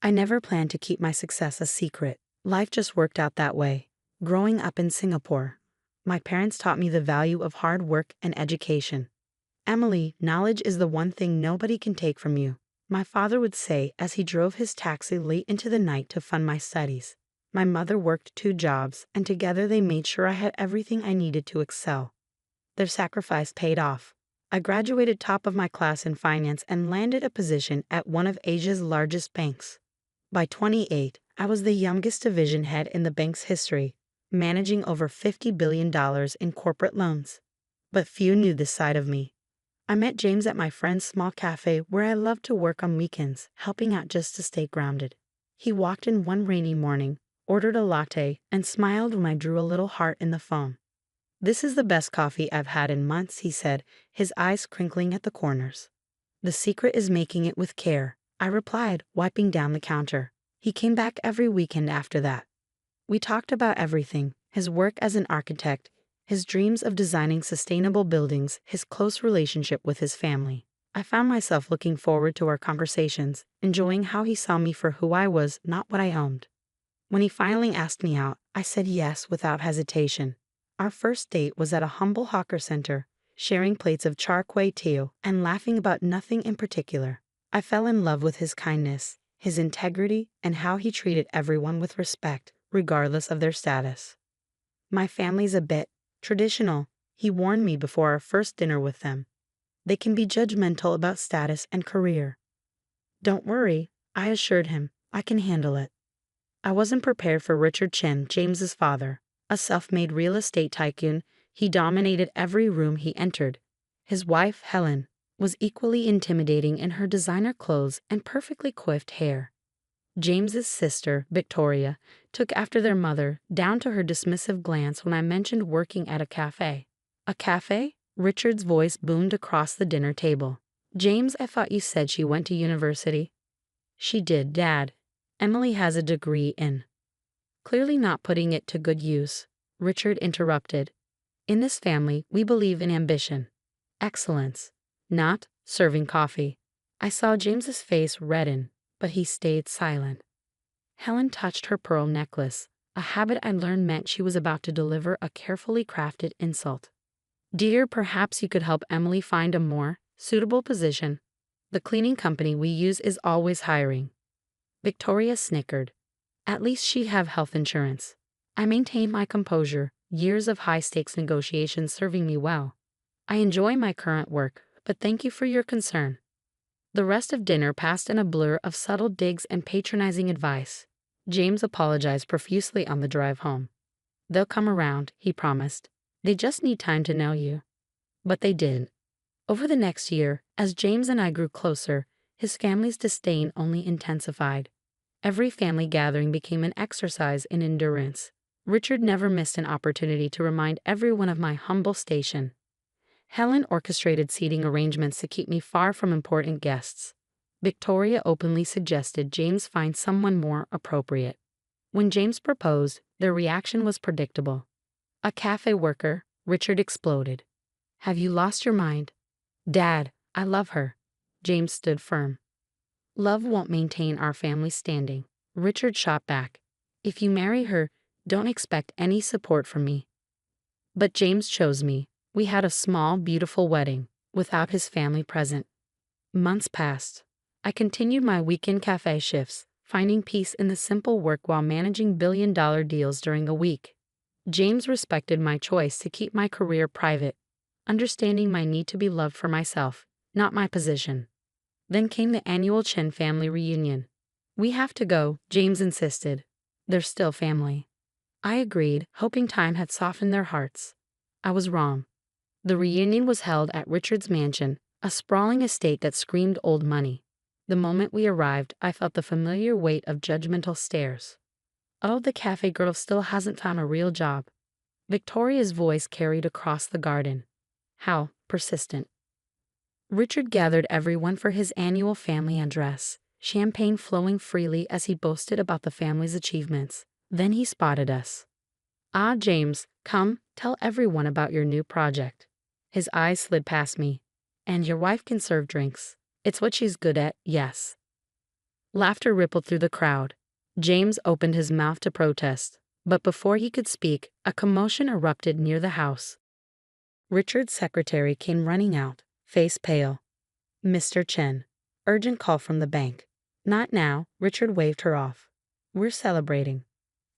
I never planned to keep my success a secret. Life just worked out that way. Growing up in Singapore, my parents taught me the value of hard work and education. Emily, knowledge is the one thing nobody can take from you, my father would say as he drove his taxi late into the night to fund my studies. My mother worked 2 jobs, and together they made sure I had everything I needed to excel. Their sacrifice paid off. I graduated top of my class in finance and landed a position at one of Asia's largest banks. By 28, I was the youngest division head in the bank's history, managing over $50 billion in corporate loans. But few knew this side of me. I met James at my friend's small cafe where I loved to work on weekends, helping out just to stay grounded. He walked in one rainy morning, ordered a latte, and smiled when I drew a little heart in the foam. "This is the best coffee I've had in months," he said, his eyes crinkling at the corners. "The secret is making it with care," I replied, wiping down the counter. He came back every weekend after that. We talked about everything: his work as an architect, his dreams of designing sustainable buildings, his close relationship with his family. I found myself looking forward to our conversations, enjoying how he saw me for who I was, not what I owned. When he finally asked me out, I said yes without hesitation. Our first date was at a humble hawker center, sharing plates of char kway teow and laughing about nothing in particular. I fell in love with his kindness, his integrity, and how he treated everyone with respect, regardless of their status. "My family's a bit traditional," he warned me before our first dinner with them. "They can be judgmental about status and career." "Don't worry," I assured him, "I can handle it." I wasn't prepared for Richard Chen, James's father. A self-made real estate tycoon, he dominated every room he entered. His wife, Helen, was equally intimidating in her designer clothes and perfectly coiffed hair. James's sister, Victoria, took after their mother, down to her dismissive glance when I mentioned working at a cafe. "A cafe?" Richard's voice boomed across the dinner table. "James, I thought you said she went to university." "She did, Dad. Emily has a degree in—" Clearly not putting it to good use, Richard interrupted. "In this family, we believe in ambition. Excellence. Not serving coffee." I saw James's face redden, but he stayed silent. Helen touched her pearl necklace, a habit I learned meant she was about to deliver a carefully crafted insult. "Dear, perhaps you could help Emily find a more suitable position. The cleaning company we use is always hiring." Victoria snickered. "At least she'd have health insurance." I maintained my composure, years of high-stakes negotiations serving me well. "I enjoy my current work, but thank you for your concern." The rest of dinner passed in a blur of subtle digs and patronizing advice. James apologized profusely on the drive home. "They'll come around," he promised. "They just need time to know you." But they did. Over the next year, as James and I grew closer, his family's disdain only intensified. Every family gathering became an exercise in endurance. Richard never missed an opportunity to remind everyone of my humble station. Helen orchestrated seating arrangements to keep me far from important guests. Victoria openly suggested James find someone more appropriate. When James proposed, their reaction was predictable. "A cafe worker," Richard exploded. "Have you lost your mind?" "Dad, I love her." James stood firm. "Love won't maintain our family standing," Richard shot back. "If you marry her, don't expect any support from me." But James chose me. We had a small, beautiful wedding, without his family present. Months passed. I continued my weekend cafe shifts, finding peace in the simple work while managing billion-dollar deals during a week. James respected my choice to keep my career private, understanding my need to be loved for myself, not my position. Then came the annual Chen family reunion. "We have to go," James insisted. "They're still family." I agreed, hoping time had softened their hearts. I was wrong. The reunion was held at Richard's mansion, a sprawling estate that screamed old money. The moment we arrived, I felt the familiar weight of judgmental stares. "Oh, the cafe girl still hasn't found a real job." Victoria's voice carried across the garden. How persistent. Richard gathered everyone for his annual family address, champagne flowing freely as he boasted about the family's achievements. Then he spotted us. "Ah, James, come, tell everyone about your new project." His eyes slid past me. "And your wife can serve drinks. It's what she's good at, yes." Laughter rippled through the crowd. James opened his mouth to protest, but before he could speak, a commotion erupted near the house. Richard's secretary came running out, face pale. "Mr. Chen, urgent call from the bank." "Not now," Richard waved her off. "We're celebrating."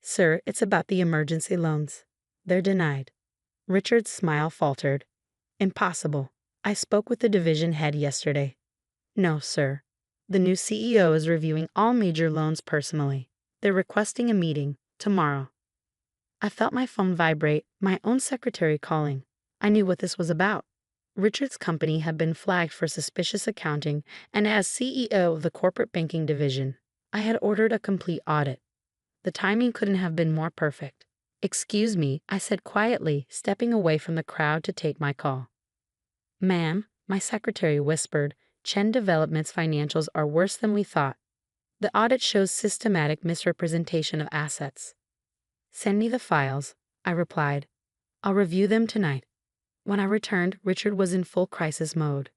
"Sir, it's about the emergency loans." "They're denied." Richard's smile faltered. "Impossible. I spoke with the division head yesterday." "No, sir. The new CEO is reviewing all major loans personally. They're requesting a meeting tomorrow." I felt my phone vibrate, my own secretary calling. I knew what this was about. Richard's company had been flagged for suspicious accounting, and as CEO of the corporate banking division, I had ordered a complete audit. The timing couldn't have been more perfect. "Excuse me," I said quietly, stepping away from the crowd to take my call. "Ma'am," my secretary whispered, "Chen Development's financials are worse than we thought. The audit shows systematic misrepresentation of assets." "Send me the files," I replied. "I'll review them tonight." When I returned, Richard was in full crisis mode.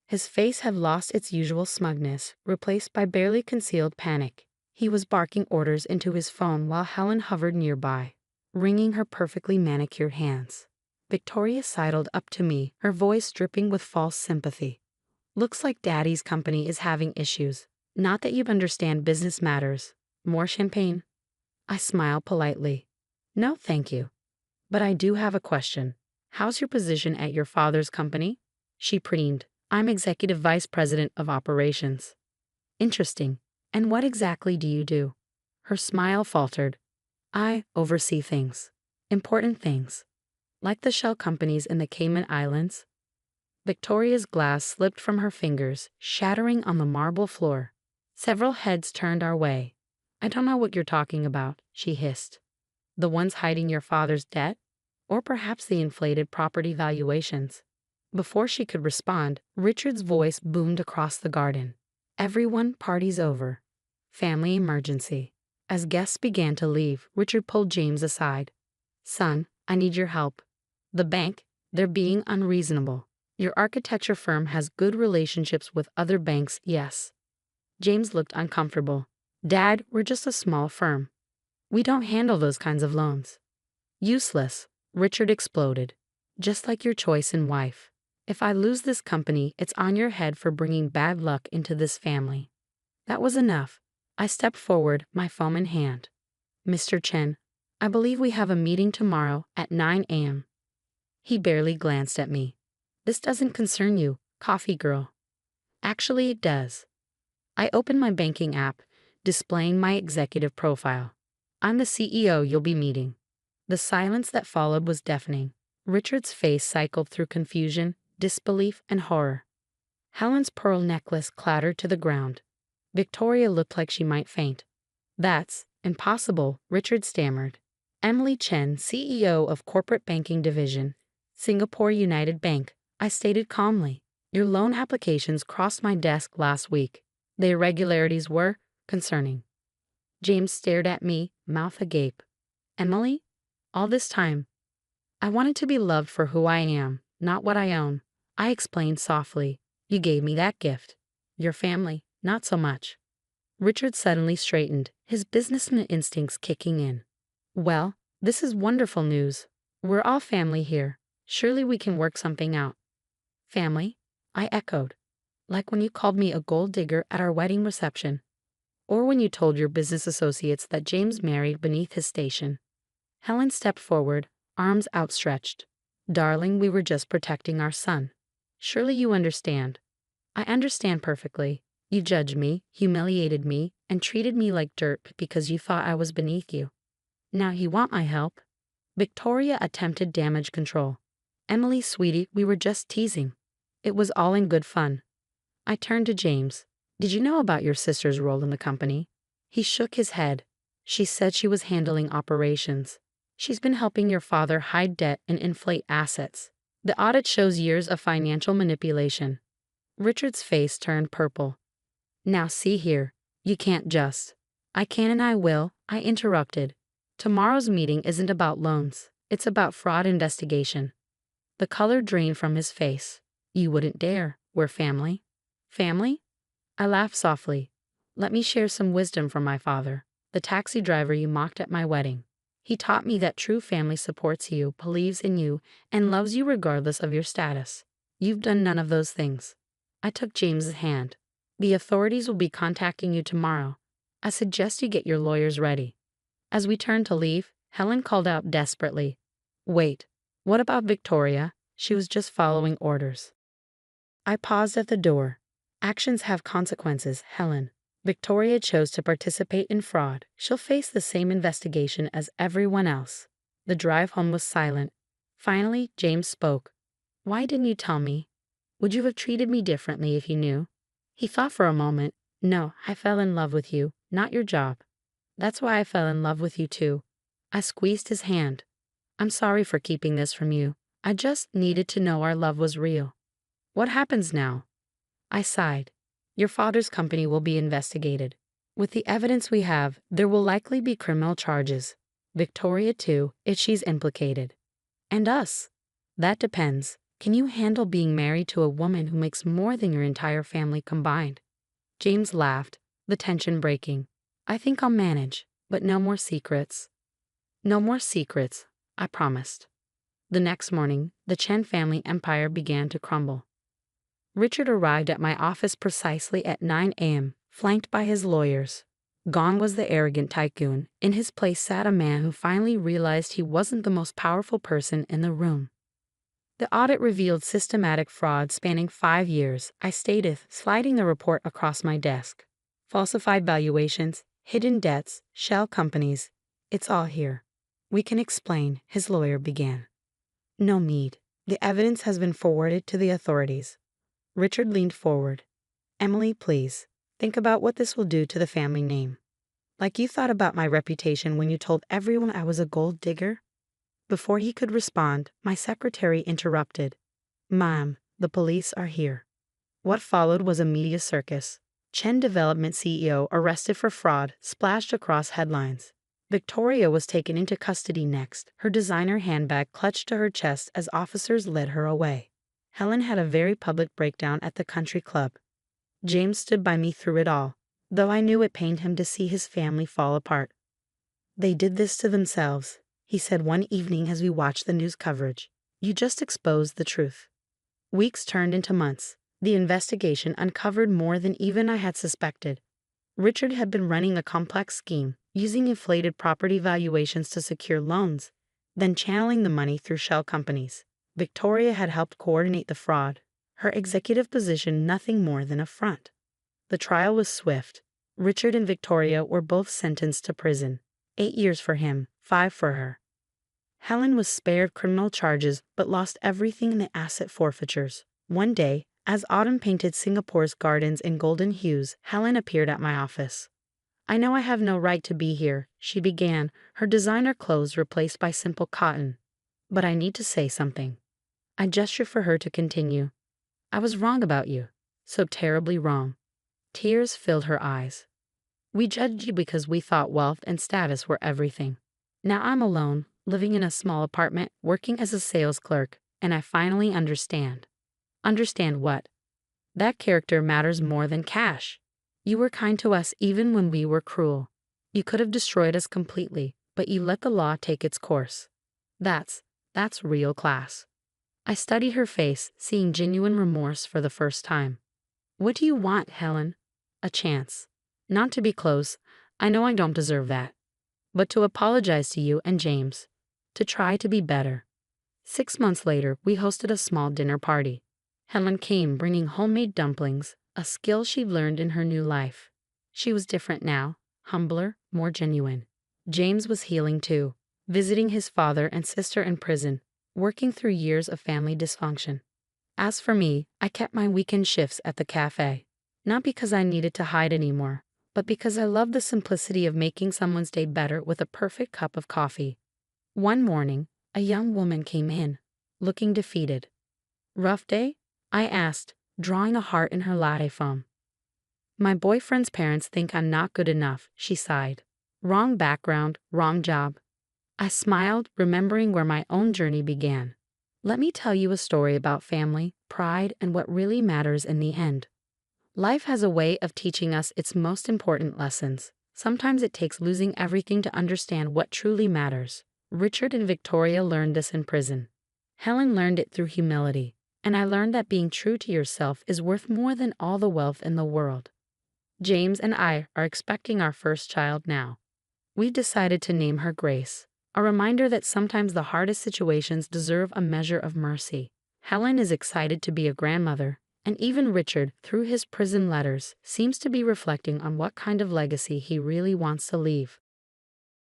His face had lost its usual smugness, replaced by barely concealed panic. He was barking orders into his phone while Helen hovered nearby, wringing her perfectly manicured hands. Victoria sidled up to me, her voice dripping with false sympathy. "Looks like Daddy's company is having issues. Not that you understand business matters. More champagne?" I smiled politely. "No, thank you. But I do have a question. How's your position at your father's company?" She preened. "I'm Executive Vice President of Operations." "Interesting. And what exactly do you do?" Her smile faltered. "I oversee things. Important things. Like the shell companies in the Cayman Islands." Victoria's glass slipped from her fingers, shattering on the marble floor. Several heads turned our way. "I don't know what you're talking about," she hissed. "The ones hiding your father's debt? Or perhaps the inflated property valuations?" Before she could respond, Richard's voice boomed across the garden. "Everyone, party's over. Family emergency." As guests began to leave, Richard pulled James aside. "Son, I need your help. The bank, they're being unreasonable. Your architecture firm has good relationships with other banks, yes." James looked uncomfortable. "Dad, we're just a small firm. We don't handle those kinds of loans." "Useless," Richard exploded. "Just like your choice in wife. If I lose this company, it's on your head for bringing bad luck into this family." That was enough. I stepped forward, my phone in hand. "Mr. Chen, I believe we have a meeting tomorrow at 9 a.m. He barely glanced at me. "This doesn't concern you, coffee girl." "Actually, it does." I opened my banking app, displaying my executive profile. "I'm the CEO you'll be meeting." The silence that followed was deafening. Richard's face cycled through confusion, disbelief, and horror. Helen's pearl necklace clattered to the ground. Victoria looked like she might faint. "That's impossible," Richard stammered. "Emily Chen, CEO of Corporate Banking Division, Singapore United Bank," I stated calmly. "Your loan applications crossed my desk last week. The irregularities were concerning." James stared at me, mouth agape. "Emily? All this time?" "I wanted to be loved for who I am, not what I own," I explained softly. "You gave me that gift. Your family, not so much." Richard suddenly straightened, his businessman instincts kicking in. "Well, this is wonderful news. We're all family here. Surely we can work something out." "Family?" I echoed. "Like when you called me a gold digger at our wedding reception. Or when you told your business associates that James married beneath his station." Helen stepped forward, arms outstretched. "Darling, we were just protecting our son. Surely you understand." "I understand perfectly. You judged me, humiliated me, and treated me like dirt because you thought I was beneath you. Now you want my help." Victoria attempted damage control. "Emily, sweetie, we were just teasing. It was all in good fun." I turned to James. "Did you know about your sister's role in the company?" He shook his head. "She said she was handling operations. She's been helping your father hide debt and inflate assets. The audit shows years of financial manipulation." Richard's face turned purple. "Now see here. You can't just." "I can and I will," I interrupted. "Tomorrow's meeting isn't about loans. It's about fraud investigation." The color drained from his face. "You wouldn't dare. We're family." "Family?" I laughed softly. Let me share some wisdom from my father, the taxi driver you mocked at my wedding. He taught me that true family supports you, believes in you, and loves you regardless of your status. You've done none of those things. I took James's hand. The authorities will be contacting you tomorrow. I suggest you get your lawyers ready. As we turned to leave, Helen called out desperately, "Wait, what about Victoria? She was just following orders." I paused at the door. Actions have consequences, Helen. Victoria chose to participate in fraud. She'll face the same investigation as everyone else. The drive home was silent. Finally, James spoke. "Why didn't you tell me? Would you have treated me differently if you knew?" He thought for a moment. "No, I fell in love with you, not your job. That's why I fell in love with you too." I squeezed his hand. "I'm sorry for keeping this from you. I just needed to know our love was real." "What happens now?" I sighed. "Your father's company will be investigated. With the evidence we have, there will likely be criminal charges. Victoria too, if she's implicated. And us. That depends. Can you handle being married to a woman who makes more than your entire family combined?" James laughed, the tension breaking. "I think I'll manage, but no more secrets." "No more secrets," I promised. The next morning, the Chen family empire began to crumble. Richard arrived at my office precisely at 9 a.m., flanked by his lawyers. Gone was the arrogant tycoon. In his place sat a man who finally realized he wasn't the most powerful person in the room. The audit revealed systematic fraud spanning 5 years. I stated, sliding the report across my desk. Falsified valuations, hidden debts, shell companies. It's all here. "We can explain," his lawyer began. "No need. The evidence has been forwarded to the authorities." Richard leaned forward. "Emily, please, think about what this will do to the family name. Like you thought about my reputation when you told everyone I was a gold digger?" Before he could respond, my secretary interrupted. "Ma'am, the police are here." What followed was a media circus. Chen Development CEO arrested for fraud splashed across headlines. Victoria was taken into custody next, her designer handbag clutched to her chest as officers led her away. Helen had a very public breakdown at the country club. James stood by me through it all, though I knew it pained him to see his family fall apart. "They did this to themselves," he said one evening as we watched the news coverage. "You just exposed the truth." Weeks turned into months. The investigation uncovered more than even I had suspected. Richard had been running a complex scheme, using inflated property valuations to secure loans, then channeling the money through shell companies. Victoria had helped coordinate the fraud, her executive position nothing more than a front. The trial was swift. Richard and Victoria were both sentenced to prison. 8 years for him, 5 for her. Helen was spared criminal charges but lost everything in the asset forfeitures. One day, as autumn painted Singapore's gardens in golden hues, Helen appeared at my office. "I know I have no right to be here," she began, her designer clothes replaced by simple cotton. "But I need to say something." I gestured for her to continue. "I was wrong about you. So terribly wrong." Tears filled her eyes. "We judged you because we thought wealth and status were everything. Now I'm alone, living in a small apartment, working as a sales clerk, and I finally understand." "Understand what?" "That character matters more than cash. You were kind to us even when we were cruel. You could have destroyed us completely, but you let the law take its course. That's real class." I studied her face, seeing genuine remorse for the first time. "What do you want, Helen?" "A chance. Not to be close. I know I don't deserve that. But to apologize to you and James. To try to be better." 6 months later, we hosted a small dinner party. Helen came bringing homemade dumplings, a skill she'd learned in her new life. She was different now, humbler, more genuine. James was healing too, visiting his father and sister in prison, working through years of family dysfunction. As for me, I kept my weekend shifts at the cafe. Not because I needed to hide anymore, but because I loved the simplicity of making someone's day better with a perfect cup of coffee. One morning, a young woman came in, looking defeated. "Rough day?" I asked, drawing a heart in her latte foam. "My boyfriend's parents think I'm not good enough," she sighed. "Wrong background, wrong job." I smiled, remembering where my own journey began. "Let me tell you a story about family, pride, and what really matters in the end." Life has a way of teaching us its most important lessons. Sometimes it takes losing everything to understand what truly matters. Richard and Victoria learned this in prison. Helen learned it through humility, and I learned that being true to yourself is worth more than all the wealth in the world. James and I are expecting our first child now. We've decided to name her Grace, a reminder that sometimes the hardest situations deserve a measure of mercy. Helen is excited to be a grandmother, and even Richard, through his prison letters, seems to be reflecting on what kind of legacy he really wants to leave.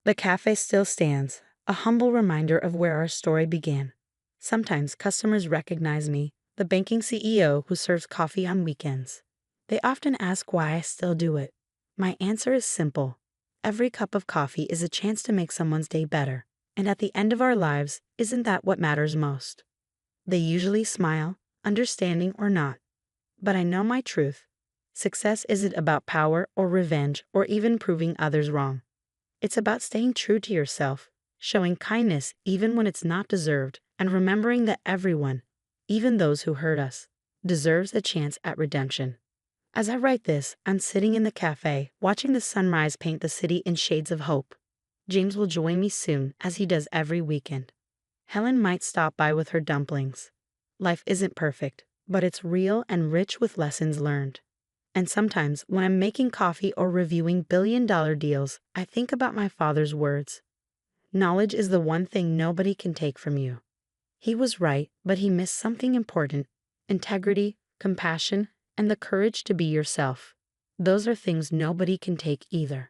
The cafe still stands, a humble reminder of where our story began. Sometimes customers recognize me, the banking CEO who serves coffee on weekends. They often ask why I still do it. My answer is simple. Every cup of coffee is a chance to make someone's day better, and at the end of our lives, isn't that what matters most? They usually smile, understanding or not. But I know my truth. Success isn't about power or revenge or even proving others wrong. It's about staying true to yourself, showing kindness even when it's not deserved, and remembering that everyone, even those who hurt us, deserves a chance at redemption. As I write this, I'm sitting in the cafe, watching the sunrise paint the city in shades of hope. James will join me soon, as he does every weekend. Helen might stop by with her dumplings. Life isn't perfect, but it's real and rich with lessons learned. And sometimes, when I'm making coffee or reviewing billion-dollar deals, I think about my father's words. Knowledge is the one thing nobody can take from you. He was right, but he missed something important: integrity, compassion, and the courage to be yourself. Those are things nobody can take either.